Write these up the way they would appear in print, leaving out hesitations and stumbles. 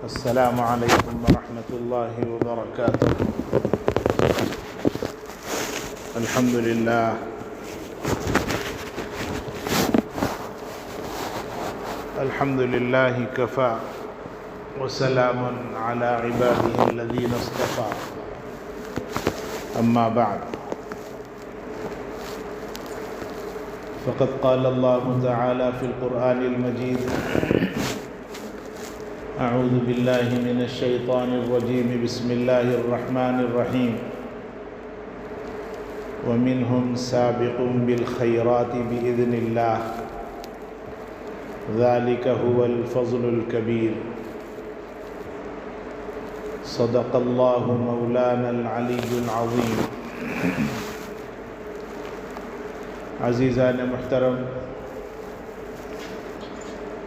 السلام علیکم ورحمۃ اللہ وبرکاتہ۔ الحمد للہ کفی وسلام علی عبادہ الذین اصطفی، اما بعد فقد قال اللہ تعالی فی القرآن المجید اعوذ باللہ من الشیطان الرجیم بسم اللہ الرحمن الرحیم ومنہم سابق بالخیرات بإذن اللہ ذلک هو الفضل الکبیر صدق اللہ مولانا العلی العظیم۔ عزیزان محترم،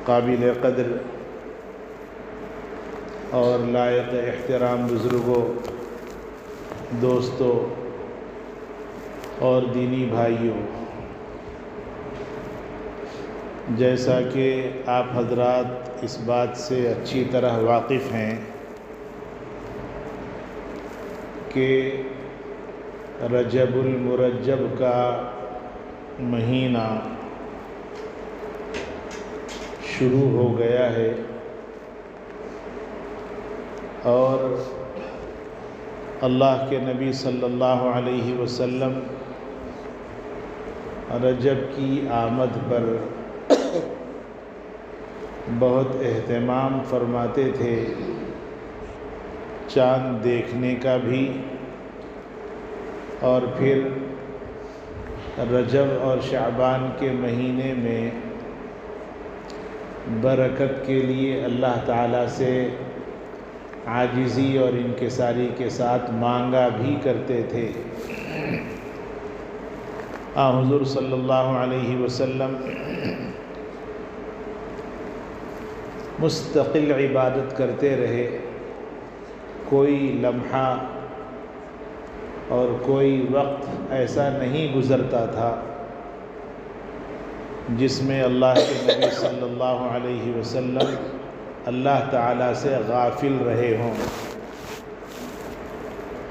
قابل قدر اور لائق احترام بزرگوں، دوستوں اور دینی بھائیوں، جیسا کہ آپ حضرات اس بات سے اچھی طرح واقف ہیں کہ رجب المرجب کا مہینہ شروع ہو گیا ہے اور اللہ کے نبی صلی اللہ علیہ وسلم رجب کی آمد پر بہت اہتمام فرماتے تھے، چاند دیکھنے کا بھی، اور پھر رجب اور شعبان کے مہینے میں برکت کے لیے اللہ تعالیٰ سے عاجزی اور انکساری کے ساتھ مانگا بھی کرتے تھے۔ حضور صلی اللہ علیہ وسلم مستقل عبادت کرتے رہے، کوئی لمحہ اور کوئی وقت ایسا نہیں گزرتا تھا جس میں اللہ کے نبی صلی اللہ علیہ وسلم اللہ تعالیٰ سے غافل رہے ہوں۔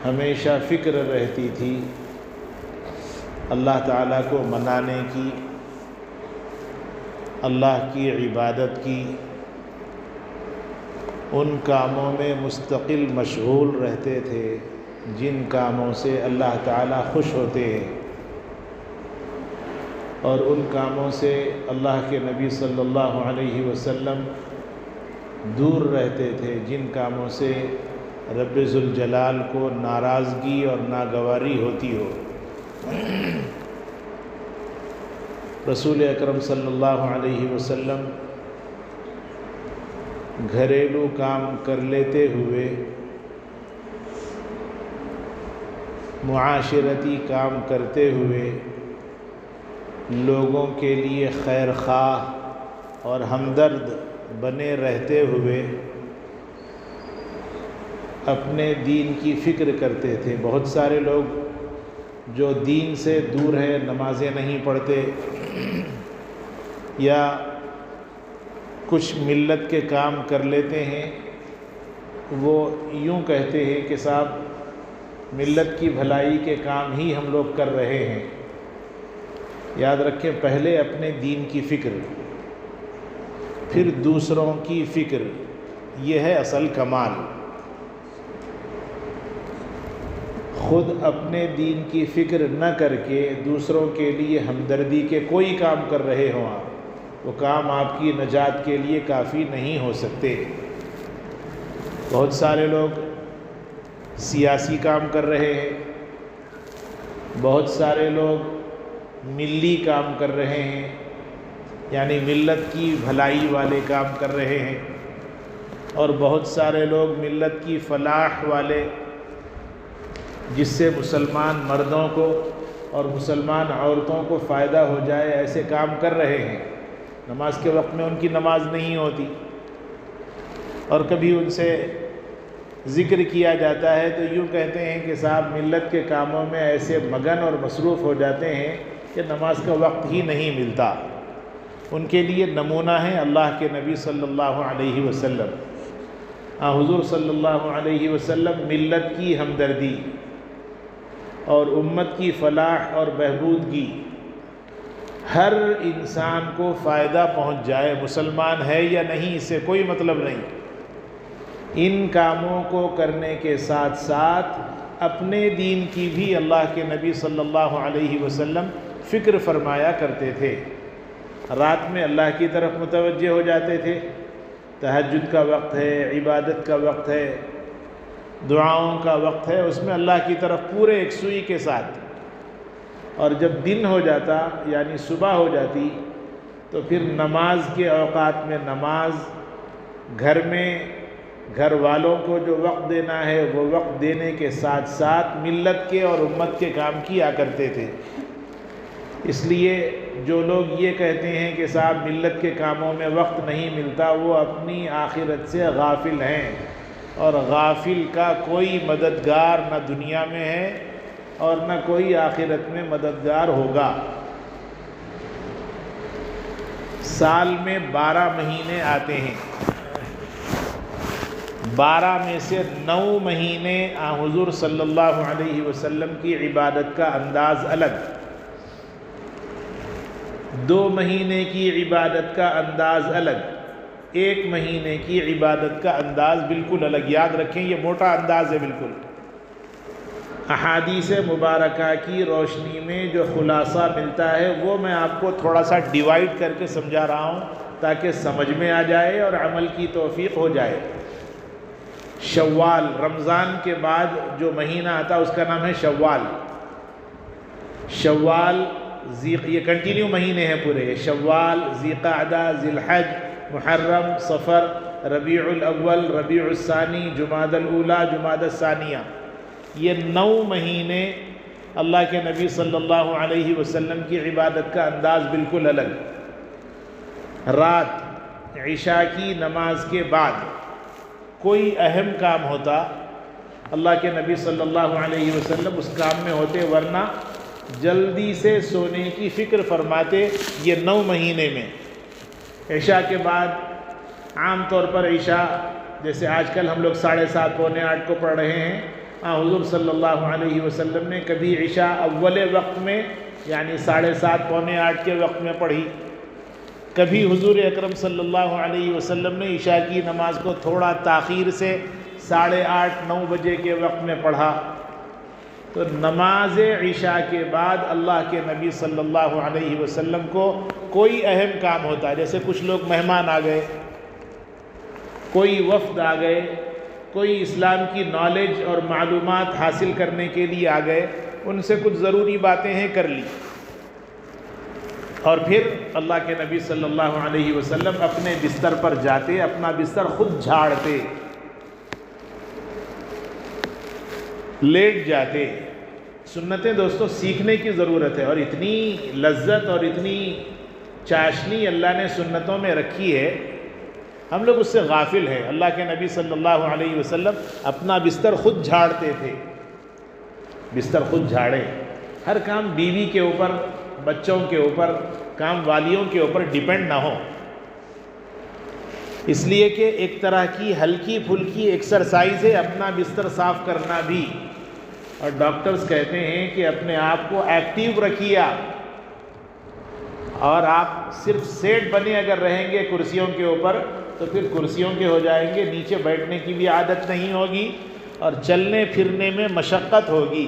ہمیشہ فکر رہتی تھی اللہ تعالیٰ کو منانے کی، اللہ کی عبادت کی، ان کاموں میں مستقل مشغول رہتے تھے جن کاموں سے اللہ تعالیٰ خوش ہوتے ہیں، اور ان کاموں سے اللہ کے نبی صلی اللہ علیہ وسلم دور رہتے تھے جن کاموں سے رب ذوالجلال کو ناراضگی اور ناگواری ہوتی ہو۔ رسول اکرم صلی اللہ علیہ وسلم گھریلو کام کر لیتے ہوئے معاشرتی کام کرتے ہوئے لوگوں کے لیے خیر خواہ اور ہمدرد بنے رہتے ہوئے اپنے دین کی فکر کرتے تھے۔ بہت سارے لوگ جو دین سے دور ہیں، نمازیں نہیں پڑھتے یا کچھ ملت کے کام کر لیتے ہیں، وہ یوں کہتے ہیں کہ صاحب ملت کی بھلائی کے کام ہی ہم لوگ کر رہے ہیں۔ یاد رکھیں، پہلے اپنے دین کی فکر، پھر دوسروں کی فکر، یہ ہے اصل کمال۔ خود اپنے دین کی فکر نہ کر کے دوسروں کے لیے ہمدردی کے کوئی کام کر رہے ہوں آپ، وہ کام آپ کی نجات کے لیے کافی نہیں ہو سکتے۔ بہت سارے لوگ سیاسی کام کر رہے ہیں، بہت سارے لوگ ملی کام کر رہے ہیں، یعنی ملت کی بھلائی والے کام کر رہے ہیں، اور بہت سارے لوگ ملت کی فلاح والے، جس سے مسلمان مردوں کو اور مسلمان عورتوں کو فائدہ ہو جائے، ایسے کام کر رہے ہیں۔ نماز کے وقت میں ان کی نماز نہیں ہوتی، اور کبھی ان سے ذکر کیا جاتا ہے تو یوں کہتے ہیں کہ صاحب ملت کے کاموں میں ایسے مگن اور مصروف ہو جاتے ہیں کہ نماز کا وقت ہی نہیں ملتا۔ ان کے لیے نمونہ ہیں اللہ کے نبی صلی اللہ علیہ وسلم۔ حضور صلی اللہ علیہ وسلم ملت کی ہمدردی اور امت کی فلاح اور بہبود کی، ہر انسان کو فائدہ پہنچ جائے، مسلمان ہے یا نہیں اس سے کوئی مطلب نہیں، ان کاموں کو کرنے کے ساتھ ساتھ اپنے دین کی بھی اللہ کے نبی صلی اللہ علیہ وسلم فکر فرمایا کرتے تھے۔ رات میں اللہ کی طرف متوجہ ہو جاتے تھے، تہجد کا وقت ہے، عبادت کا وقت ہے، دعاؤں کا وقت ہے، اس میں اللہ کی طرف پورے یکسوئی کے ساتھ۔ اور جب دن ہو جاتا یعنی صبح ہو جاتی تو پھر نماز کے اوقات میں نماز، گھر میں گھر والوں کو جو وقت دینا ہے وہ وقت دینے کے ساتھ ساتھ ملت کے اور امت کے کام کیا کرتے تھے۔ اس لیے جو لوگ یہ کہتے ہیں کہ صاحب ملت کے کاموں میں وقت نہیں ملتا، وہ اپنی آخرت سے غافل ہیں، اور غافل کا کوئی مددگار نہ دنیا میں ہے اور نہ کوئی آخرت میں مددگار ہوگا۔ سال میں 12 مہینے آتے ہیں، 12 میں سے 9 مہینے حضور صلی اللہ علیہ وسلم کی عبادت کا انداز الگ، 2 مہینے کی عبادت کا انداز الگ، 1 مہینے کی عبادت کا انداز بالکل الگ۔ یاد رکھیں یہ موٹا انداز ہے بالکل۔ احادیث مبارکہ کی روشنی میں جو خلاصہ ملتا ہے وہ میں آپ کو تھوڑا سا ڈیوائیڈ کر کے سمجھا رہا ہوں تاکہ سمجھ میں آ جائے اور عمل کی توفیق ہو جائے۔ شوال، رمضان کے بعد جو مہینہ آتا ہے اس کا نام ہے شوال۔ شوال یہ کنٹینیو مہینے ہیں پورے، شوال، ذی قعدہ، ذی الحج، محرم، صفر، ربیع الاول، ربیع الثانی، جمادی الاولیٰ، جمادی الثانیہ، یہ 9 مہینے اللہ کے نبی صلی اللہ علیہ وسلم کی عبادت کا انداز بالکل الگ۔ رات عشاء کی نماز کے بعد کوئی اہم کام ہوتا اللہ کے نبی صلی اللہ علیہ وسلم اس کام میں ہوتے، ورنہ جلدی سے سونے کی فکر فرماتے یہ 9 مہینے میں۔ عشاء کے بعد عام طور پر عشاء جیسے آج کل ہم لوگ 7:30 پونے 8 کو پڑھ رہے ہیں، حضور صلی اللہ علیہ وسلم نے کبھی عشاء اول وقت میں یعنی 7:30 پونے 8 کے وقت میں پڑھی، کبھی حضور اکرم صلی اللہ علیہ وسلم نے عشاء کی نماز کو تھوڑا تاخیر سے 8:30 9 بجے کے وقت میں پڑھا۔ تو نماز عشاء کے بعد اللہ کے نبی صلی اللہ علیہ وسلم کو کوئی اہم کام ہوتا ہے، جیسے کچھ لوگ مہمان آ گئے، کوئی وفد آ گئے، کوئی اسلام کی نالج اور معلومات حاصل کرنے کے لیے آ گئے، ان سے کچھ ضروری باتیں ہیں کر لی، اور پھر اللہ کے نبی صلی اللہ علیہ وسلم اپنے بستر پر جاتے، اپنا بستر خود جھاڑتے، لیٹ جاتے۔ سنتیں دوستو سیکھنے کی ضرورت ہے، اور اتنی لذت اور اتنی چاشنی اللہ نے سنتوں میں رکھی ہے، ہم لوگ اس سے غافل ہیں۔ اللہ کے نبی صلی اللہ علیہ وسلم اپنا بستر خود جھاڑتے تھے، بستر خود جھاڑے، ہر کام بیوی کے اوپر، بچوں کے اوپر، کام والیوں کے اوپر ڈیپینڈ نہ ہو، اس لیے کہ ایک طرح کی ہلکی پھلکی ایکسرسائز ہے اپنا بستر صاف کرنا بھی، اور ڈاکٹرز کہتے ہیں کہ اپنے آپ کو ایکٹیو رکھیے اور آپ صرف سیٹ بنے اگر رہیں گے کرسیوں کے اوپر تو پھر کرسیوں کے ہو جائیں گے، نیچے بیٹھنے کی بھی عادت نہیں ہوگی اور چلنے پھرنے میں مشقت ہوگی۔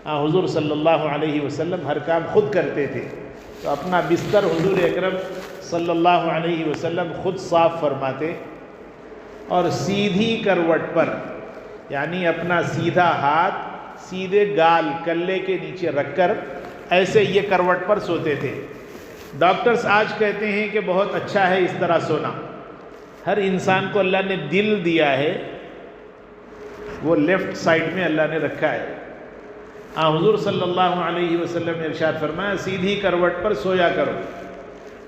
حضور صلی اللہ علیہ وسلم ہر کام خود کرتے تھے، تو اپنا بستر حضور اکرم صلی اللہ علیہ وسلم خود صاف فرماتے، اور سیدھی کروٹ پر یعنی اپنا سیدھا ہاتھ سیدھے گال کلے کے نیچے رکھ کر ایسے یہ کروٹ پر سوتے تھے۔ ڈاکٹرز آج کہتے ہیں کہ بہت اچھا ہے اس طرح سونا، ہر انسان کو اللہ نے دل دیا ہے، وہ لیفٹ سائڈ میں اللہ نے رکھا ہے۔ حضور صلی اللہ علیہ وسلم نے ارشاد فرمایا سیدھی کروٹ پر سویا کرو۔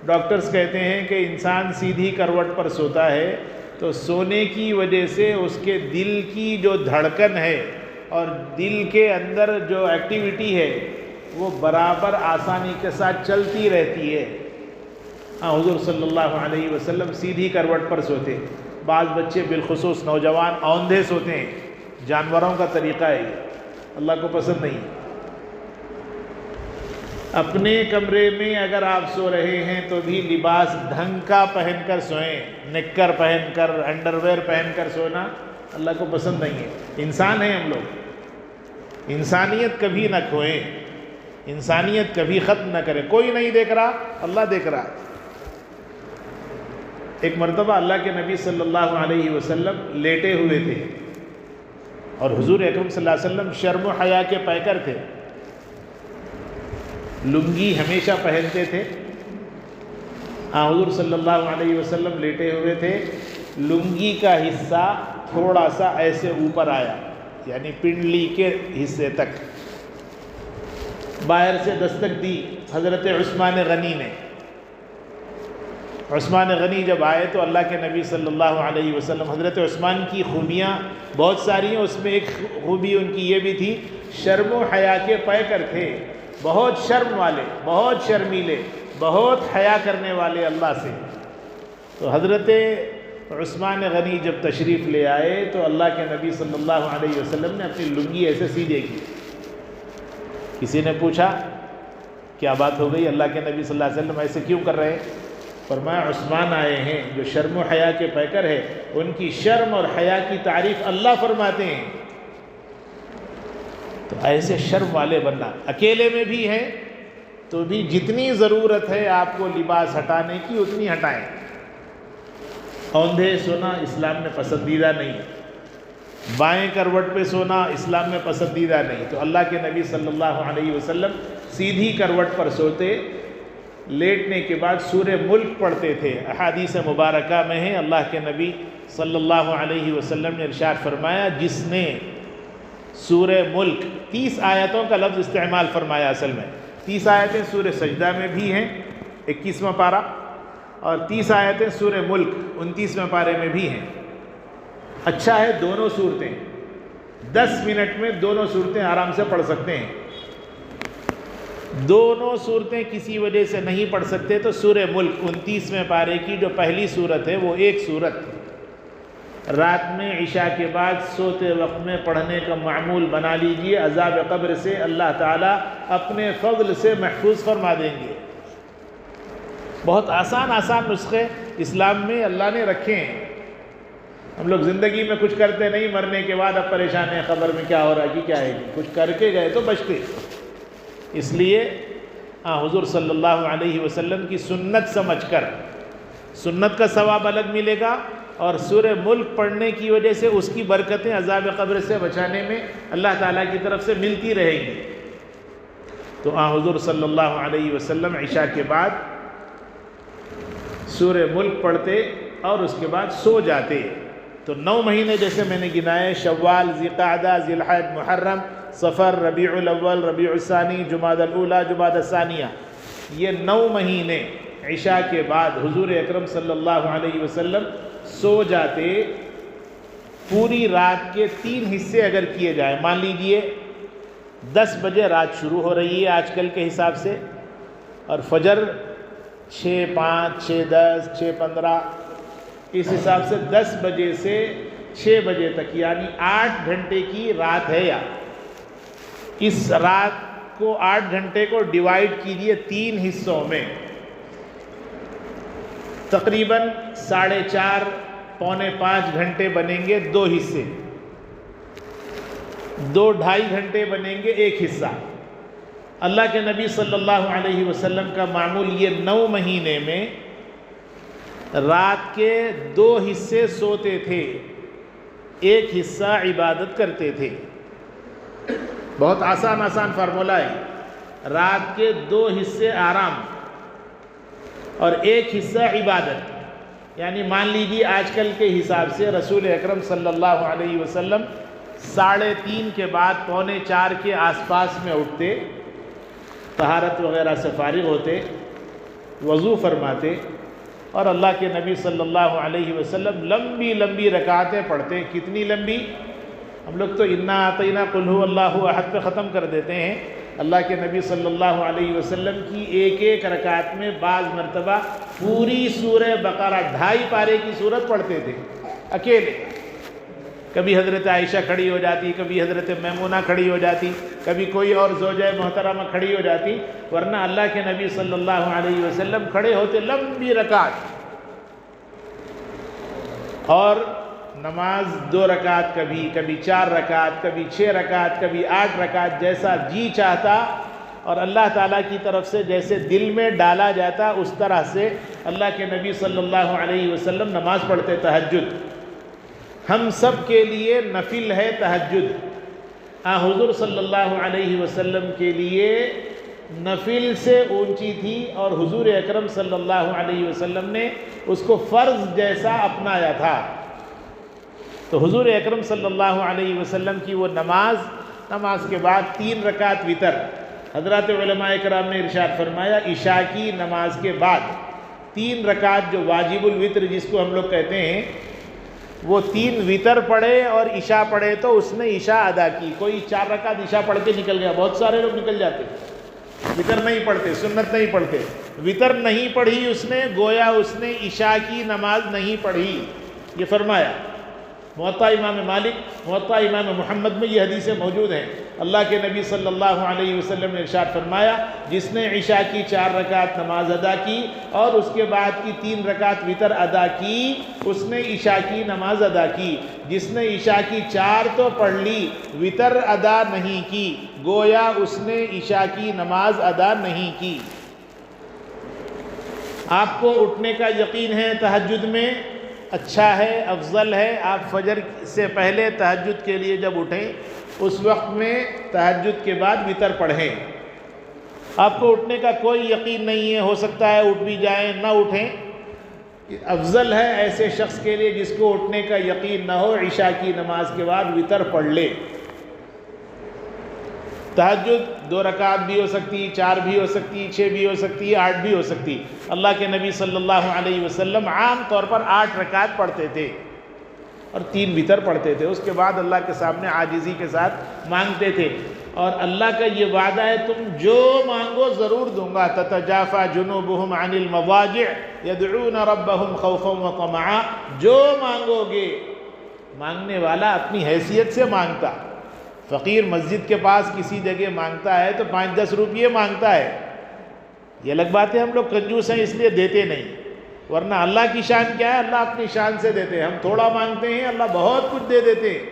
ڈاکٹرز کہتے ہیں کہ انسان سیدھی کروٹ پر سوتا ہے تو سونے کی وجہ سے اس کے دل کی جو دھڑکن ہے اور دل کے اندر جو ایکٹیویٹی ہے وہ برابر آسانی کے ساتھ چلتی رہتی ہے، حضور صلی اللہ علیہ وسلم سیدھی کروٹ پر سوتے. بعض بچے بالخصوص نوجوان اوندھے سوتے ہیں. جانوروں کا طریقہ ہے یہ، اللہ کو پسند نہیں. اپنے کمرے میں اگر آپ سو رہے ہیں تو بھی لباس ڈھنگ کا پہن کر سوئیں. نکر پہن کر، انڈر ویئر پہن کر سونا اللہ کو پسند نہیں ہے. انسان ہیں ہم لوگ، انسانیت کبھی نہ کھوئیں، انسانیت کبھی ختم نہ کریں. کوئی نہیں دیکھ رہا، اللہ دیکھ رہا. ایک مرتبہ اللہ کے نبی صلی اللہ علیہ وسلم لیٹے ہوئے تھے اور حضور اکرم صلی اللہ علیہ وسلم شرم و حیا کے پیکر تھے. لنگی ہمیشہ پہنتے تھے. حضور صلی اللہ علیہ وسلم لیٹے ہوئے تھے. لنگی کا حصہ تھوڑا سا ایسے اوپر آیا، یعنی پنڈلی کے حصے تک. باہر سے دستک دی حضرت عثمان غنی نے. عثمان غنی جب آئے تو اللہ کے نبی صلی اللہ علیہ وسلم، حضرت عثمان کی خوبیاں بہت ساری ہیں، اس میں ایک خوبی ان کی یہ بھی تھی، شرم و حیا کے پیکر تھے. بہت شرم والے، بہت شرمیلے، بہت حیا کرنے والے اللہ سے. تو حضرت عثمان غنی جب تشریف لے آئے تو اللہ کے نبی صلی اللہ علیہ وسلم نے اپنی لنگی ایسے سیدھے کی. کسی نے پوچھا کیا بات ہو گئی، اللہ کے نبی صلی اللہ علیہ وسلم ایسے کیوں کر رہے ہیں؟ فرمایا عثمان آئے ہیں جو شرم و حیا کے پیکر ہے، ان کی شرم اور حیا کی تعریف اللہ فرماتے ہیں. تو ایسے شرم والے بننا. اکیلے میں بھی ہیں تو بھی جتنی ضرورت ہے آپ کو لباس ہٹانے کی اتنی ہٹائیں. اوندھے سونا اسلام میں پسندیدہ نہیں. بائیں کروٹ پہ سونا اسلام میں پسندیدہ نہیں. تو اللہ کے نبی صلی اللہ علیہ وسلم سیدھی کروٹ پر سوتے. لیٹنے کے بعد سورہ ملک پڑھتے تھے. احادیث مبارکہ میں ہے اللہ کے نبی صلی اللہ علیہ وسلم نے ارشاد فرمایا، جس نے سورہ ملک 30 آیتوں کا لفظ استعمال فرمایا. اصل میں 30 آیتیں سورہ سجدہ میں بھی ہیں 21واں پارہ، اور 30 آیتیں سورہ ملک 29ویں پارے میں بھی ہیں. اچھا ہے دونوں صورتیں 10 منٹ میں دونوں صورتیں آرام سے پڑھ سکتے ہیں. دونوں صورتیں کسی وجہ سے نہیں پڑھ سکتے تو سورہ ملک 29ویں پارے کی جو پہلی صورت ہے وہ ایک صورت رات میں عشاء کے بعد سوتے وقت میں پڑھنے کا معمول بنا لیجئے. عذاب قبر سے اللہ تعالیٰ اپنے فضل سے محفوظ فرما دیں گے. بہت آسان آسان نسخے اسلام میں اللہ نے رکھے ہیں. ہم لوگ زندگی میں کچھ کرتے نہیں، مرنے کے بعد اب پریشان ہیں قبر میں کیا ہو رہا ہے کہ کیا ہے. کچھ کر کے گئے تو بچتے. اس لیے حضور صلی اللہ علیہ وسلم کی سنت سمجھ کر، سنت کا ثواب الگ ملے گا اور سورہ ملک پڑھنے کی وجہ سے اس کی برکتیں عذاب قبر سے بچانے میں اللہ تعالیٰ کی طرف سے ملتی رہے گی. تو حضور صلی اللہ علیہ وسلم عشاء کے بعد سورہ ملک پڑھتے اور اس کے بعد سو جاتے. تو 9 مہینے جیسے میں نے گنائے، شوال، ذی-قعدہ، ذی الحجہ، محرم، صفر، ربیع الاول، ربیع الثانی، جمادی الاولیٰ، جمادی الثانیہ، یہ 9 مہینے عشاء کے بعد حضور اکرم صلی اللہ علیہ وسلم سو جاتے. پوری رات کے 3 حصے اگر کیے جائیں، مان لیجئے 10 بجے رات شروع ہو رہی ہے آج کل کے حساب سے، اور فجر 6:05، 6:10، 6:15، اس حساب سے 10 بجے سے 6 بجے تک، یعنی 8 گھنٹے کی رات ہے. یا اس رات کو 8 گھنٹے کو ڈیوائیڈ کیجئے 3 حصوں میں، تقریباً 4.5 پونے 5 گھنٹے بنیں گے 2 حصے، 2-2.5 گھنٹے بنیں گے 1 حصہ. اللہ کے نبی صلی اللہ علیہ وسلم کا معمول یہ 9 مہینے میں رات کے 2 حصے سوتے تھے، 1 حصہ عبادت کرتے تھے. بہت آسان آسان فارمولہ ہے. رات کے 2 حصے آرام اور 1 حصہ عبادت. یعنی مان لیجیے آج کل کے حساب سے رسول اکرم صلی اللہ علیہ وسلم 3:30 کے بعد 3:45 کے آس پاس میں اٹھتے، طہارت وغیرہ سے فارغ ہوتے، وضو فرماتے، اور اللہ کے نبی صلی اللہ علیہ وسلم لمبی لمبی رکعتیں پڑھتے. کتنی لمبی؟ ہم لوگ تو انا اعطینا قل هو اللہ احد پہ ختم کر دیتے ہیں. اللہ کے نبی صلی اللہ علیہ وسلم کی ایک ایک رکعت میں بعض مرتبہ پوری سورہ بقرہ 2.5 پارے کی سورت پڑھتے تھے اکیلے. کبھی حضرت عائشہ کھڑی ہو جاتی، کبھی حضرت میمونہ کھڑی ہو جاتی، کبھی کوئی اور زوجہ محترمہ کھڑی ہو جاتی، ورنہ اللہ کے نبی صلی اللہ علیہ وسلم کھڑے ہوتے لمبی رکعت، اور نماز 2 رکعت، کبھی 4 رکعت، کبھی 6 رکعت، کبھی 8 رکعت، جیسا جی چاہتا اور اللہ تعالیٰ کی طرف سے جیسے دل میں ڈالا جاتا اس طرح سے اللہ کے نبی صلی اللہ علیہ وسلم نماز پڑھتے. تہجد ہم سب کے لیے نفل ہے تہجد. حضور صلی اللہ علیہ وسلم کے لیے نفل سے اونچی تھی، اور حضور اکرم صلی اللہ علیہ وسلم نے اس کو فرض جیسا اپنایا تھا. تو حضور اکرم صلی اللہ علیہ وسلم کی وہ نماز کے بعد 3 رکعت وتر. حضرات علماء کرام نے ارشاد فرمایا عشاء کی نماز کے بعد 3 رکعت جو واجب الوتر جس کو ہم لوگ کہتے ہیں، وہ 3 وتر پڑھے اور عشاء پڑھے تو اس نے عشاء ادا کی. کوئی 4 رکعت عشاء پڑھ کے نکل گیا، بہت سارے لوگ نکل جاتے، وتر نہیں پڑھتے، سنت نہیں پڑھتے. وتر نہیں پڑھی اس نے، گویا اس نے عشاء کی نماز نہیں پڑھی. یہ فرمایا موطا امام مالک، موطا امام محمد میں یہ حدیثیں موجود ہیں. اللہ کے نبی صلی اللہ علیہ وسلم نے ارشاد فرمایا جس نے عشاء کی 4 رکعت نماز ادا کی اور اس کے بعد کی 3 رکعت وتر ادا کی، اس نے عشاء کی نماز ادا کی. جس نے عشاء کی 4 تو پڑھ لی، وتر ادا نہیں کی، گویا اس نے عشاء کی نماز ادا نہیں کی. آپ کو اٹھنے کا یقین ہے تہجد میں، اچھا ہے، افضل ہے. آپ فجر سے پہلے تہجد کے لیے جب اٹھیں اس وقت میں تہجد کے بعد وتر پڑھیں. آپ کو اٹھنے کا کوئی یقین نہیں ہے، ہو سکتا ہے اٹھ بھی جائیں، نہ اٹھیں. افضل ہے ایسے شخص کے لیے جس کو اٹھنے کا یقین نہ ہو، عشاء کی نماز کے بعد وتر پڑھ لے. تہجد 2 رکعت بھی ہو سکتی، 4 بھی ہو سکتی، 6 بھی ہو سکتی، 8 بھی ہو سکتی. اللہ کے نبی صلی اللہ علیہ وسلم عام طور پر 8 رکعت پڑھتے تھے اور 3 وتر پڑھتے تھے. اس کے بعد اللہ کے سامنے عاجزی کے ساتھ مانگتے تھے، اور اللہ کا یہ وعدہ ہے تم جو مانگو ضرور دوں گا. تتجافا جنوبہم عن المضاجع یدعون ربہم خوفا وطمعا. جو مانگو گے، مانگنے والا اپنی حیثیت سے مانگتا. فقیر مسجد کے پاس کسی جگہ مانگتا ہے تو 5-10 روپیے مانگتا ہے. یہ الگ بات ہے، ہم لوگ کنجوس ہیں اس لیے دیتے نہیں، ورنہ اللہ کی شان کیا ہے؟ اللہ اپنی شان سے دیتے ہیں. ہم تھوڑا مانگتے ہیں، اللہ بہت کچھ دے دیتے ہیں.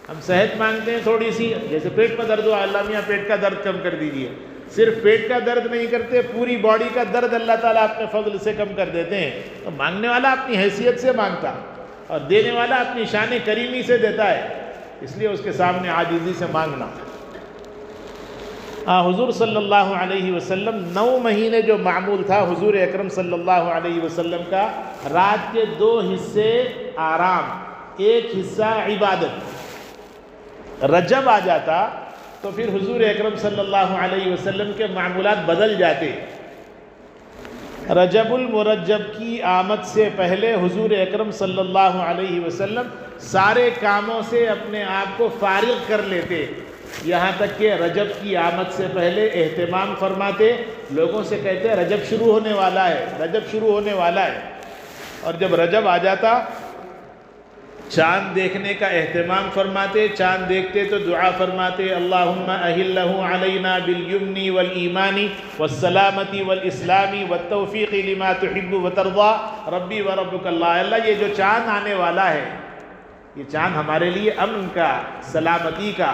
ہم صحت مانگتے ہیں تھوڑی سی، جیسے پیٹ میں درد ہو، اللہ میاں پیٹ کا درد کم کر دیجیے. صرف پیٹ کا درد نہیں کرتے، پوری باڈی کا درد اللہ تعالیٰ اپنے فضل سے کم کر دیتے ہیں. تو مانگنے والا اپنی حیثیت سے مانگتا اور دینے والا اپنی شان کریمی سے دیتا ہے، اس لیے اس کے سامنے عاجزی سے مانگنا. حضور صلی اللہ علیہ وسلم 9 مہینے جو معمول تھا حضور اکرم صلی اللہ علیہ وسلم کا، رات کے 2 حصے آرام، 1 حصہ عبادت. رجب آ جاتا تو پھر حضور اکرم صلی اللہ علیہ وسلم کے معمولات بدل جاتے. رجب المرجب کی آمد سے پہلے حضور اکرم صلی اللہ علیہ وسلم سارے کاموں سے اپنے آپ کو فارغ کر لیتے، یہاں تک کہ رجب کی آمد سے پہلے اہتمام فرماتے. لوگوں سے کہتے رجب شروع ہونے والا ہے، رجب شروع ہونے والا ہے. اور جب رجب آ جاتا چاند دیکھنے کا اہتمام فرماتے. چاند دیکھتے تو دعا فرماتے اللہم اہلہ علینا بالیمن والایمان والسلامت والاسلام والتوفیق لما تحب وترضى ربی وربک اللہ. اللہ یہ جو چاند آنے والا ہے، یہ چاند ہمارے لیے امن کا، سلامتی کا،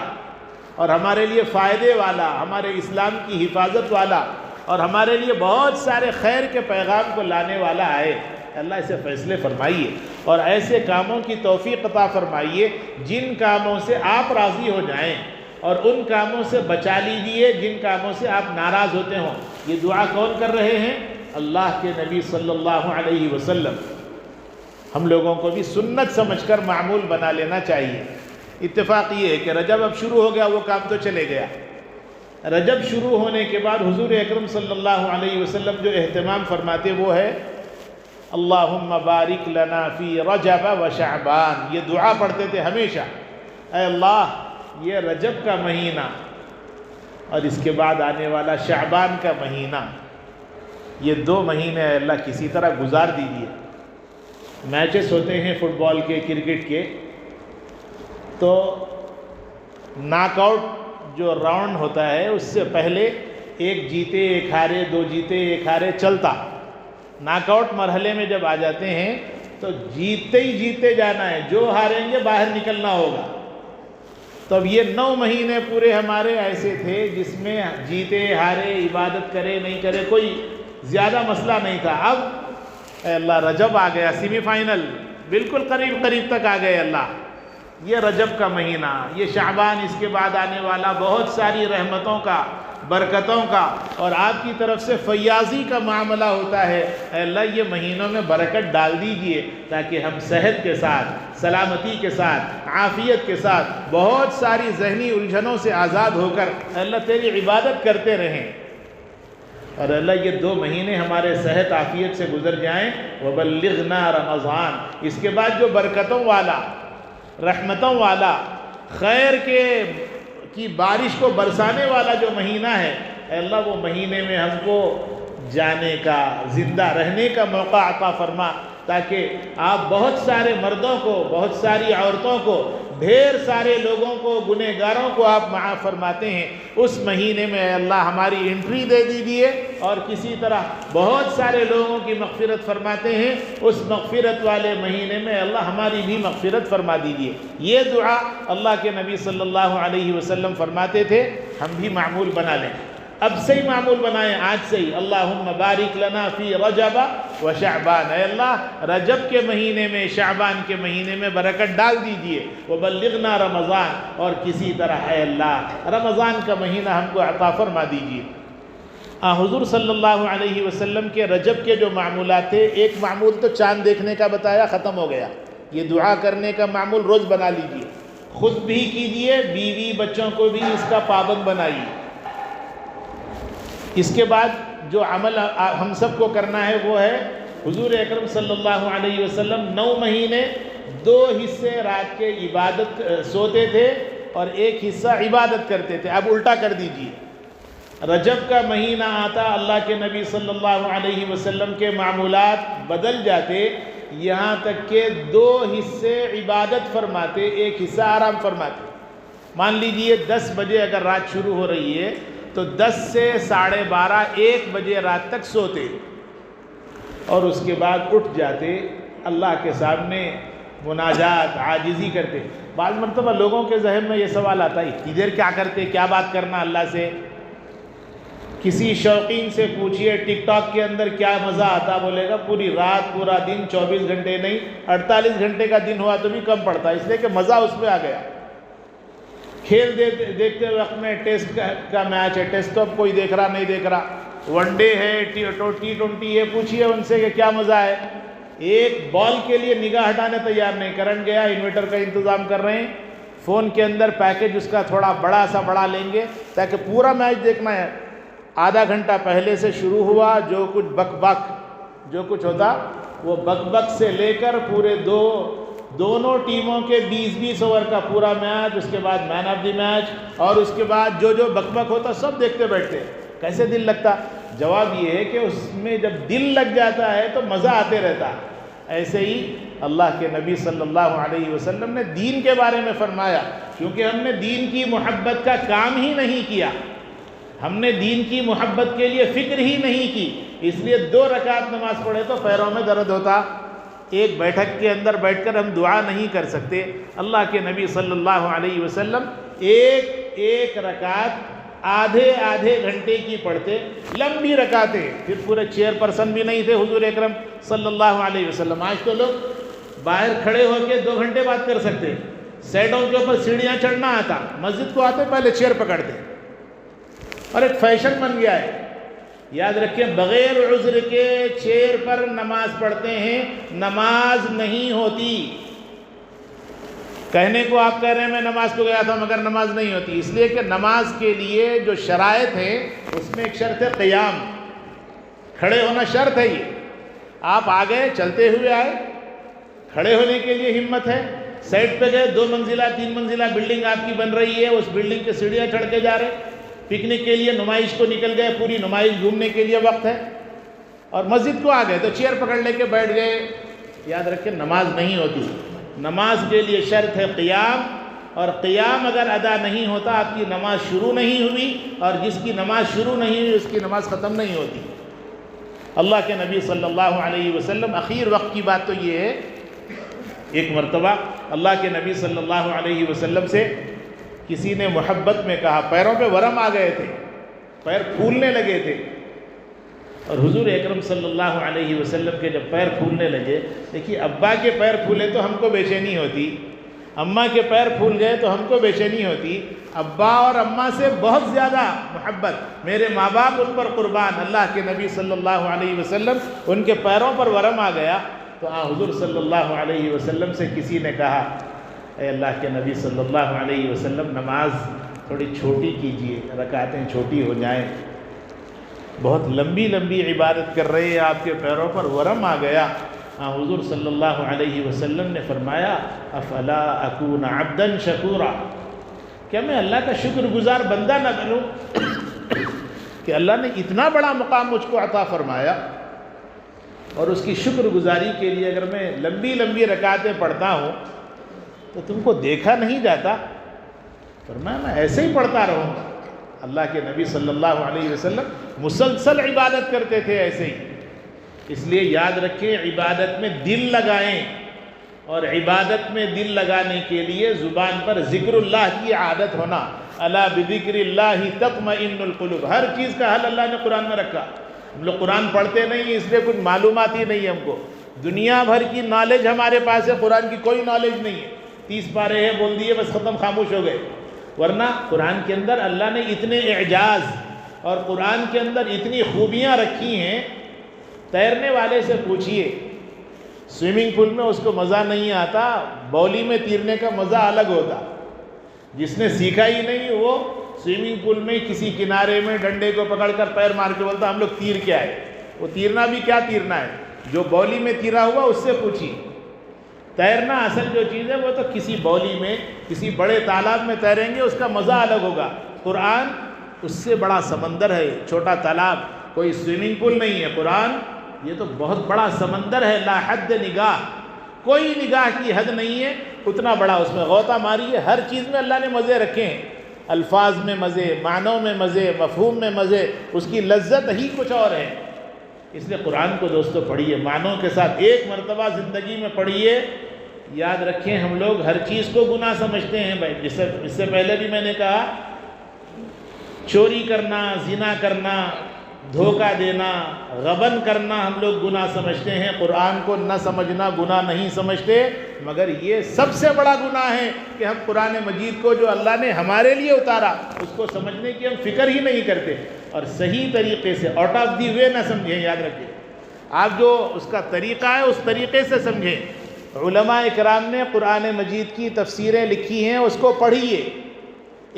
اور ہمارے لیے فائدے والا، ہمارے اسلام کی حفاظت والا، اور ہمارے لیے بہت سارے خیر کے پیغام کو لانے والا ہے. اللہ اسے فیصلے فرمائیے اور ایسے کاموں کی توفیق عطا فرمائیے جن کاموں سے آپ راضی ہو جائیں، اور ان کاموں سے بچا لیجئے جن کاموں سے آپ ناراض ہوتے ہوں. یہ دعا کون کر رہے ہیں؟ اللہ کے نبی صلی اللہ علیہ وسلم. ہم لوگوں کو بھی سنت سمجھ کر معمول بنا لینا چاہیے. اتفاق یہ ہے کہ رجب اب شروع ہو گیا، وہ کام تو چلے گیا. رجب شروع ہونے کے بعد حضور اکرم صلی اللہ علیہ وسلم جو اہتمام فرماتے وہ ہے اللہم بارک لنا فی رجب و شعبان. یہ دعا پڑھتے تھے ہمیشہ، اے اللہ یہ رجب کا مہینہ اور اس کے بعد آنے والا شعبان کا مہینہ، یہ 2 مہینے اللہ کسی طرح گزار دیجیے۔ میچز ہوتے ہیں فٹ بال کے، کرکٹ کے، تو ناک آؤٹ جو راؤنڈ ہوتا ہے اس سے پہلے 1 جیتے 1 ہارے، 2 جیتے 1 ہارے چلتا۔ ناک آؤٹ مرحلے میں جب آ جاتے ہیں تو جیتے ہی جیتے جانا ہے، جو ہاریں گے باہر نکلنا ہوگا۔ تو اب یہ 9 مہینے پورے ہمارے ایسے تھے جس میں جیتے ہارے، عبادت کرے نہیں کرے کوئی زیادہ مسئلہ نہیں تھا۔ اب اے اللہ رجب آ گیا، سیمی فائنل بالکل قریب تک آ گئے اللہ، یہ رجب کا مہینہ، یہ شعبان، اس کے بعد آنے والا بہت ساری رحمتوں کا، برکتوں کا اور آپ کی طرف سے فیاضی کا معاملہ ہوتا ہے۔ اے اللہ یہ مہینوں میں برکت ڈال دیجئے تاکہ ہم صحت کے ساتھ، سلامتی کے ساتھ، عافیت کے ساتھ، بہت ساری ذہنی الجھنوں سے آزاد ہو کر اے اللہ تیری عبادت کرتے رہیں۔ اور اللہ یہ 2 مہینے ہمارے صحت عافیت سے گزر جائیں۔ وَبَلِّغْنَا رمضان، اس کے بعد جو برکتوں والا، رحمتوں والا، خیر کی بارش کو برسانے والا جو مہینہ ہے، اے اللہ وہ مہینے میں ہم کو جانے کا، زندہ رہنے کا موقع عطا فرما، تاکہ آپ بہت سارے مردوں کو، بہت ساری عورتوں کو، ڈھیر سارے لوگوں کو، گنہگاروں کو آپ معاف فرماتے ہیں۔ اس مہینے میں اے اللہ ہماری انٹری دے دیجئے اور کسی طرح بہت سارے لوگوں کی مغفرت فرماتے ہیں۔ اس مغفرت والے مہینے میں اے اللہ ہماری بھی مغفرت فرما دیجئے۔ یہ دعا اللہ کے نبی صلی اللہ علیہ وسلم فرماتے تھے، ہم بھی معمول بنا لیں، اب سے ہی معمول بنائیں، آج سے ہی۔ اللہم بارک لنا فی رجب و شعبان، اے اللہ رجب کے مہینے میں، شعبان کے مہینے میں برکت ڈال دیجئے۔ وبلغنا رمضان، اور کسی طرح اے اللہ رمضان کا مہینہ ہم کو عطا فرما دیجئے۔ حضور صلی اللہ علیہ وسلم کے رجب کے جو معمولات تھے، ایک معمول تو چاند دیکھنے کا بتایا، ختم ہو گیا۔ یہ دعا کرنے کا معمول روز بنا لیجئے، خود بھی کیجئے، بیوی بچوں کو بھی اس کا پابند بنائیے۔ اس کے بعد جو عمل ہم سب کو کرنا ہے وہ ہے، حضور اکرم صلی اللہ علیہ وسلم 9 مہینے 2 حصے رات کے عبادت سوتے تھے اور 1 حصہ عبادت کرتے تھے۔ اب الٹا کر دیجئے، رجب کا مہینہ آتا، اللہ کے نبی صلی اللہ علیہ وسلم کے معمولات بدل جاتے، یہاں تک کہ 2 حصے عبادت فرماتے، 1 حصہ آرام فرماتے۔ مان لیجئے 10 بجے اگر رات شروع ہو رہی ہے تو 10 سے 12:30 1 بجے رات تک سوتے اور اس کے بعد اٹھ جاتے، اللہ کے سامنے مناجات، عاجزی کرتے۔ بعض مرتبہ لوگوں کے ذہن میں یہ سوال آتا ہے، اتنی دیر کیا کرتے، کیا بات کرنا اللہ سے؟ کسی شوقین سے پوچھئے ٹک ٹاک کے اندر کیا مزہ آتا، بولے گا پوری رات، پورا دن، 24 گھنٹے نہیں 48 گھنٹے کا دن ہوا تو بھی کم پڑتا، اس لیے کہ مزہ اس میں آ گیا۔ کھیل دیکھتے وقت میں ٹیسٹ کا میچ ہے، ٹیسٹ تو اب کوئی دیکھ رہا نہیں دیکھ رہا، ون ڈے ہے، T20 ہے، پوچھئے ان سے کہ کیا مزہ ہے، ایک بال کے لیے نگاہ ہٹانے تیار نہیں، کرنٹ گیا، انورٹر کا انتظام کر رہے ہیں، فون کے اندر پیکج اس کا تھوڑا بڑا لیں گے تاکہ پورا میچ دیکھنا ہے۔ آدھا گھنٹہ پہلے سے شروع ہوا، جو کچھ جو کچھ ہوتا وہ بک سے لے کر پورے دونوں ٹیموں کے 20-20 اوور کا پورا میچ، اس کے بعد مین آف دی میچ، اور اس کے بعد جو بک ہوتا سب دیکھتے بیٹھتے۔ کیسے دل لگتا؟ جواب یہ ہے کہ اس میں جب دل لگ جاتا ہے تو مزہ آتے رہتا۔ ایسے ہی اللہ کے نبی صلی اللہ علیہ وسلم نے دین کے بارے میں فرمایا، کیونکہ ہم نے دین کی محبت کا کام ہی نہیں کیا، ہم نے دین کی محبت کے لیے فکر ہی نہیں کی، اس لیے 2 رکعت نماز پڑھے تو پیروں میں درد ہوتا، ایک بیٹھک کے اندر بیٹھ کر ہم دعا نہیں کر سکتے۔ اللہ کے نبی صلی اللہ علیہ وسلم ایک رکعت آدھے گھنٹے کی پڑھتے، لمبی رکعتیں، پھر پورے چیئر پرسن بھی نہیں تھے حضور اکرم صلی اللہ علیہ وسلم۔ آج تو لوگ باہر کھڑے ہو کے 2 گھنٹے بات کر سکتے، سیٹوں کے اوپر سیڑھیاں چڑھنا آتا، مسجد کو آتے پہلے چیئر پکڑتے، اور ایک فیشن بن گیا ہے۔ یاد رکھیں، بغیر عذر کے چیئر پر نماز پڑھتے ہیں، نماز نہیں ہوتی۔ کہنے کو آپ کہہ رہے ہیں میں نماز کو گیا تھا مگر نماز نہیں ہوتی، اس لیے کہ نماز کے لیے جو شرائط ہیں اس میں ایک شرط ہے قیام، کھڑے ہونا شرط ہے۔ یہ آپ آگئے، چلتے ہوئے آئے، کھڑے ہونے کے لیے ہمت ہے، سائڈ پہ گئے، 2 منزلہ 3 منزلہ بلڈنگ آپ کی بن رہی ہے، اس بلڈنگ کے سیڑھیاں چڑھ کے جا رہے، پکنک کے لیے نمائش کو نکل گئے، پوری نمائش گھومنے کے لیے وقت ہے، اور مسجد کو آ گئے تو چیئر پکڑ لے کے بیٹھ گئے، یاد رکھیں نماز نہیں ہوتی۔ نماز کے لیے شرط ہے قیام، اور قیام اگر ادا نہیں ہوتا آپ کی نماز شروع نہیں ہوئی، اور جس کی نماز شروع نہیں ہوئی اس کی نماز ختم نہیں ہوتی۔ اللہ کے نبی صلی اللہ علیہ وسلم، آخر وقت کی بات تو یہ ہے، ایک مرتبہ اللہ کے نبی صلی اللہ علیہ وسلم سے کسی نے محبت میں کہا، پیروں پہ ورم آ گئے تھے، پیر پھولنے لگے تھے، اور حضور اکرم صلی اللہ علیہ وسلم کے جب پیر پھولنے لگے، دیکھیے ابا کے پیر پھولے تو ہم کو بے چینی ہوتی، اماں کے پیر پھول گئے تو ہم کو بے چینی ہوتی، ابا اور اماں سے بہت زیادہ محبت، میرے ماں باپ ان پر قربان، اللہ کے نبی صلی اللہ علیہ وسلم ان کے پیروں پر ورم آ گیا، تو حضور صلی اللہ علیہ وسلم سے کسی نے کہا، اے اللہ کے نبی صلی اللہ علیہ وسلم نماز تھوڑی چھوٹی کیجئے، رکعتیں چھوٹی ہو جائیں، بہت لمبی لمبی عبادت کر رہے ہیں، آپ کے پیروں پر ورم آ گیا۔ حضور صلی اللہ علیہ وسلم نے فرمایا، افلا اکون عبدا شکورا، کیا میں اللہ کا شکر گزار بندہ نہ بنوں کہ اللہ نے اتنا بڑا مقام مجھ کو عطا فرمایا، اور اس کی شکر گزاری کے لیے اگر میں لمبی لمبی رکعتیں پڑھتا ہوں تو تم کو دیکھا نہیں جاتا؟ فرمایا میں ایسے ہی پڑھتا رہوں گا۔ اللہ کے نبی صلی اللہ علیہ وسلم مسلسل عبادت کرتے تھے ایسے ہی، اس لیے یاد رکھیں عبادت میں دل لگائیں، اور عبادت میں دل لگانے کے لیے زبان پر ذکر اللہ کی عادت ہونا، الا بذکر اللہ تطمئن القلوب، ہر چیز کا حل اللہ نے قرآن میں رکھا۔ ہم لوگ قرآن پڑھتے نہیں ہیں، اس لیے کچھ معلومات ہی نہیں ہے ہم کو، دنیا بھر کی نالج ہمارے پاس ہے، قرآن کی کوئی نالج نہیں ہے، 30 پارے ہیں بول دیے بس ختم، خاموش ہو گئے، ورنہ قرآن کے اندر اللہ نے اتنے اعجاز اور قرآن کے اندر اتنی خوبیاں رکھی ہیں۔ تیرنے والے سے پوچھئے، سوئمنگ پول میں اس کو مزہ نہیں آتا، بولی میں تیرنے کا مزہ الگ ہوتا، جس نے سیکھا ہی نہیں وہ سوئمنگ پول میں کسی کنارے میں ڈنڈے کو پکڑ کر پیر مار کے بولتا ہم لوگ تیر کے آئے، وہ تیرنا بھی کیا تیرنا ہے، جو بولی میں تیرا ہوا اس سے پوچھئے۔ تیرنا اصل جو چیز ہے وہ تو کسی بولی میں کسی بڑے تالاب میں تیریں گے، اس کا مزہ الگ ہوگا۔ قرآن اس سے بڑا سمندر ہے، چھوٹا تالاب کوئی سوئمنگ پول نہیں ہے، قرآن یہ تو بہت بڑا سمندر ہے، لا حد نگاہ، کوئی نگاہ کی حد نہیں ہے، اتنا بڑا، اس میں غوطہ ماری ہے، ہر چیز میں اللہ نے مزے رکھے ہیں، الفاظ میں مزے، معنوں میں مزے، مفہوم میں مزے، اس کی لذت ہی کچھ اور ہے۔ اس لیے قرآن کو دوستو پڑھیے، معنوں کے ساتھ، ایک مرتبہ زندگی میں پڑھیے۔ یاد رکھیں ہم لوگ ہر چیز کو گناہ سمجھتے ہیں بھائی، اس سے پہلے بھی میں نے کہا، چوری کرنا، زنا کرنا، دھوکہ دینا، غبن کرنا ہم لوگ گناہ سمجھتے ہیں، قرآن کو نہ سمجھنا گناہ نہیں سمجھتے، مگر یہ سب سے بڑا گناہ ہے کہ ہم قرآن مجید کو جو اللہ نے ہمارے لیے اتارا اس کو سمجھنے کی ہم فکر ہی نہیں کرتے، اور صحیح طریقے سے آؤٹ آف دی وے نہ سمجھیں۔ یاد رکھیں آپ جو اس کا طریقہ ہے اس طریقے سے سمجھیں۔ علماء اکرام نے قرآن مجید کی تفسیریں لکھی ہیں، اس کو پڑھیے،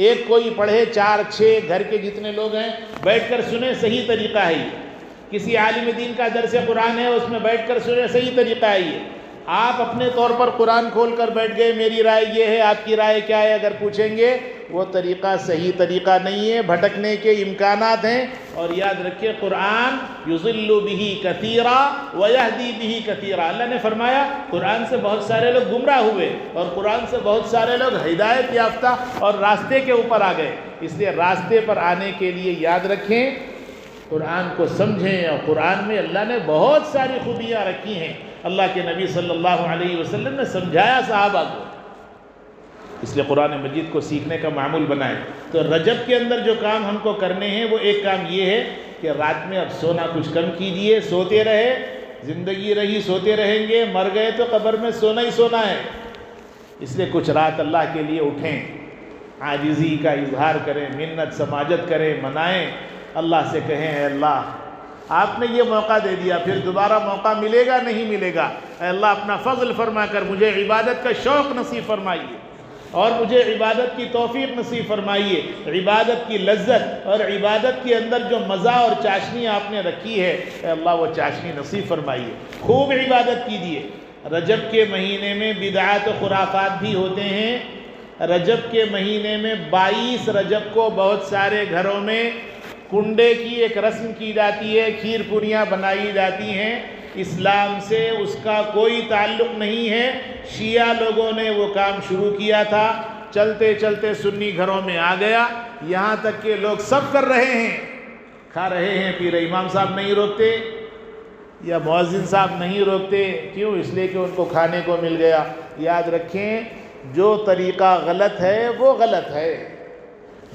ایک کوئی پڑھے، 4 6 گھر کے جتنے لوگ ہیں بیٹھ کر سنیں، صحیح طریقہ ہے یہ۔ کسی عالم دین کا درس قرآن ہے اس میں بیٹھ کر سنیں، صحیح طریقہ ہے یہ۔ آپ اپنے طور پر قرآن کھول کر بیٹھ گئے، میری رائے یہ ہے، آپ کی رائے کیا ہے، اگر پوچھیں گے وہ طریقہ صحیح طریقہ نہیں ہے، بھٹکنے کے امکانات ہیں۔ اور یاد رکھیں قرآن یضل بہ کثیرا ویہدی بہ کثیرا، اللہ نے فرمایا قرآن سے بہت سارے لوگ گمراہ ہوئے اور قرآن سے بہت سارے لوگ ہدایت یافتہ اور راستے کے اوپر آ گئے۔ اس لیے راستے پر آنے کے لیے یاد رکھیں قرآن کو سمجھیں، اور قرآن میں اللہ نے بہت ساری خوبیاں رکھی ہیں، اللہ کے نبی صلی اللہ علیہ وسلم نے سمجھایا صحابہ کو، اس لیے قرآن مجید کو سیکھنے کا معمول بنائیں۔ تو رجب کے اندر جو کام ہم کو کرنے ہیں وہ ایک کام یہ ہے کہ رات میں اب سونا کچھ کم کیجئے، سوتے رہے، زندگی رہی سوتے رہیں گے، مر گئے تو قبر میں سونا ہی سونا ہے، اس لیے کچھ رات اللہ کے لیے اٹھیں، عاجزی کا اظہار کریں، منت سماجت کریں، منائیں، اللہ سے کہیں اے اللہ آپ نے یہ موقع دے دیا، پھر دوبارہ موقع ملے گا نہیں ملے گا، اے اللہ اپنا فضل فرما کر مجھے عبادت کا شوق نصیب فرمائیے، اور مجھے عبادت کی توفیق نصیب فرمائیے، عبادت کی لذت اور عبادت کے اندر جو مزہ اور چاشنی آپ نے رکھی ہے اے اللہ وہ چاشنی نصیب فرمائیے، خوب عبادت کیجیے۔ رجب کے مہینے میں بدعات و خرافات بھی ہوتے ہیں، رجب کے مہینے میں 22 رجب کو بہت سارے گھروں میں کنڈے کی ایک رسم کی جاتی ہے، کھیر پوریاں بنائی جاتی ہیں۔ اسلام سے اس کا کوئی تعلق نہیں ہے، شیعہ لوگوں نے وہ کام شروع کیا تھا، چلتے چلتے سنی گھروں میں آ گیا، یہاں تک کہ لوگ سب کر رہے ہیں، کھا رہے ہیں، پی رہے، امام صاحب نہیں روکتے یا مؤذن صاحب نہیں روکتے، کیوں؟ اس لیے کہ ان کو کھانے کو مل گیا۔ یاد رکھیں، جو طریقہ غلط ہے وہ غلط ہے،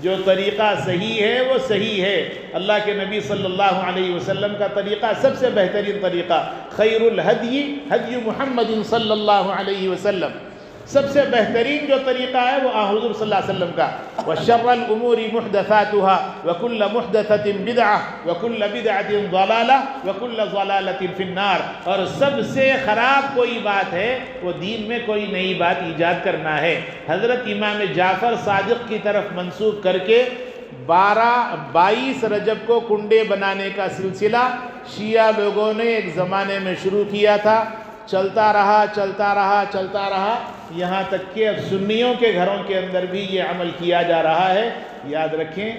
جو طریقہ صحیح ہے وہ صحیح ہے۔ اللہ کے نبی صلی اللہ علیہ وسلم کا طریقہ سب سے بہترین طریقہ، خیر الہدی ہدی محمد صلی اللہ علیہ وسلم، سب سے بہترین جو طریقہ ہے وہ حضور صلی اللہ علیہ وسلم کا۔ وَشَرَّ الْأُمُورِ مُحْدَثَاتُهَا وَكُلَّ مُحْدَثَةٍ بِدْعَةٍ وَكُلَّ بِدْعَةٍ ضَلَالَةٍ وَكُلَّ ضَلَالَةٍ فِي النَّارِ، اور سب سے خراب کوئی بات ہے وہ دین میں کوئی نئی بات ایجاد کرنا ہے۔ حضرت امام جعفر صادق کی طرف منسوب کر کے 22 رجب کو کنڈے بنانے کا سلسلہ شیعہ لوگوں نے ایک زمانے میں شروع کیا تھا، چلتا رہا، یہاں تک کہ اب سنیوں کے گھروں کے اندر بھی یہ عمل کیا جا رہا ہے۔ یاد رکھیں،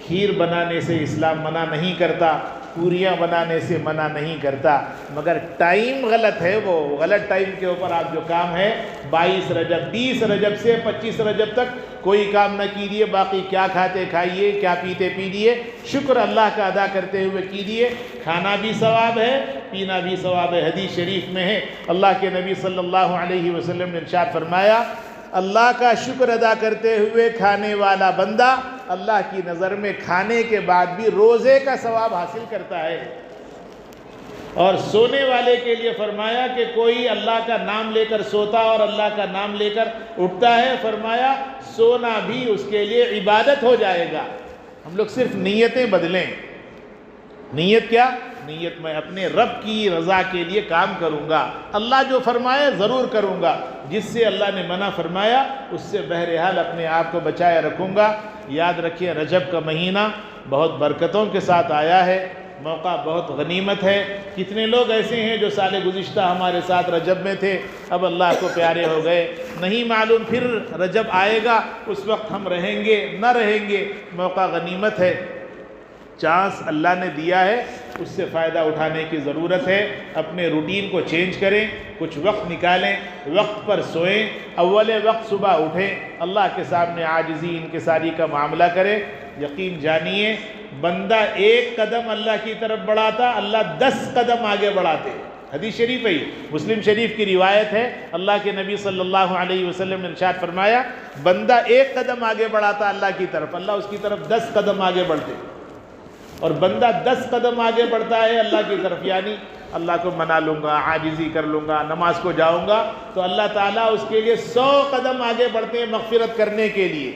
کھیر بنانے سے اسلام منع نہیں کرتا، پوریاں بنانے سے منع نہیں کرتا، مگر ٹائم غلط ہے، وہ غلط ٹائم کے اوپر آپ جو کام ہے 22 رجب 20 رجب سے 25 رجب تک کوئی کام نہ کیجیے، باقی کیا کھاتے کھائیے، کیا پیتے پیجیے، شکر اللہ کا ادا کرتے ہوئے کیجیے، کھانا بھی ثواب ہے، پینا بھی ثواب ہے۔ حدیث شریف میں ہے، اللہ کے نبی صلی اللہ علیہ وسلم نے ارشاد فرمایا، اللہ کا شکر ادا کرتے ہوئے کھانے والا بندہ اللہ کی نظر میں کھانے کے بعد بھی روزے کا ثواب حاصل کرتا ہے۔ اور سونے والے کے لیے فرمایا کہ کوئی اللہ کا نام لے کر سوتا اور اللہ کا نام لے کر اٹھتا ہے، فرمایا سونا بھی اس کے لیے عبادت ہو جائے گا۔ ہم لوگ صرف نیتیں بدلیں۔ نیت کیا؟ نیت میں اپنے رب کی رضا کے لیے کام کروں گا، اللہ جو فرمائے ضرور کروں گا، جس سے اللہ نے منع فرمایا اس سے بہرحال اپنے آپ کو بچائے رکھوں گا۔ یاد رکھیے، رجب کا مہینہ بہت برکتوں کے ساتھ آیا ہے، موقع بہت غنیمت ہے۔ کتنے لوگ ایسے ہیں جو سال گزشتہ ہمارے ساتھ رجب میں تھے، اب اللہ کو پیارے ہو گئے، نہیں معلوم پھر رجب آئے گا اس وقت ہم رہیں گے نہ رہیں گے۔ موقع غنیمت ہے، چانس اللہ نے دیا ہے، اس سے فائدہ اٹھانے کی ضرورت ہے۔ اپنے روٹین کو چینج کریں، کچھ وقت نکالیں، وقت پر سوئیں، اول وقت صبح اٹھیں، اللہ کے سامنے عاجزی انکساری کا معاملہ کریں۔ یقین جانیے، بندہ ایک قدم اللہ کی طرف بڑھاتا، اللہ 10 قدم آگے بڑھاتے۔ حدیث شریف ہے، مسلم شریف کی روایت ہے، اللہ کے نبی صلی اللہ علیہ وسلم نے ارشاد فرمایا، بندہ ایک قدم آگے بڑھاتا اللہ کی طرف، اللہ اس کی طرف 10 قدم آگے بڑھتے، اور بندہ 10 قدم آگے بڑھتا ہے اللہ کی طرف، یعنی اللہ کو منا لوں گا، عاجزی کر لوں گا، نماز کو جاؤں گا، تو اللہ تعالیٰ اس کے لیے 100 قدم آگے بڑھتے ہیں مغفرت کرنے کے لیے۔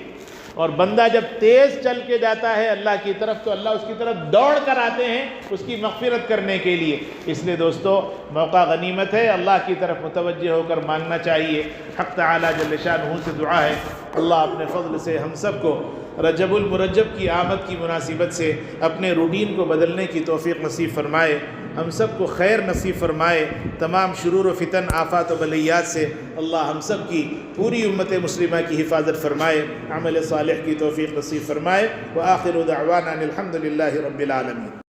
اور بندہ جب تیز چل کے جاتا ہے اللہ کی طرف تو اللہ اس کی طرف دوڑ کر آتے ہیں اس کی مغفرت کرنے کے لیے۔ اس لیے دوستو، موقع غنیمت ہے، اللہ کی طرف متوجہ ہو کر مانگنا چاہیے۔ حق تعالیٰ جل شانہ سے دعا ہے، اللہ اپنے فضل سے ہم سب کو رجب المرجب کی آمد کی مناسبت سے اپنے روٹین کو بدلنے کی توفیق نصیب فرمائے، ہم سب کو خیر نصیب فرمائے، تمام شرور و فتن، آفات و بلیات سے اللہ ہم سب کی پوری امت مسلمہ کی حفاظت فرمائے، عمل صالح کی توفیق نصیب فرمائے۔ وآخر دعوانا الحمد للہ رب العالمین۔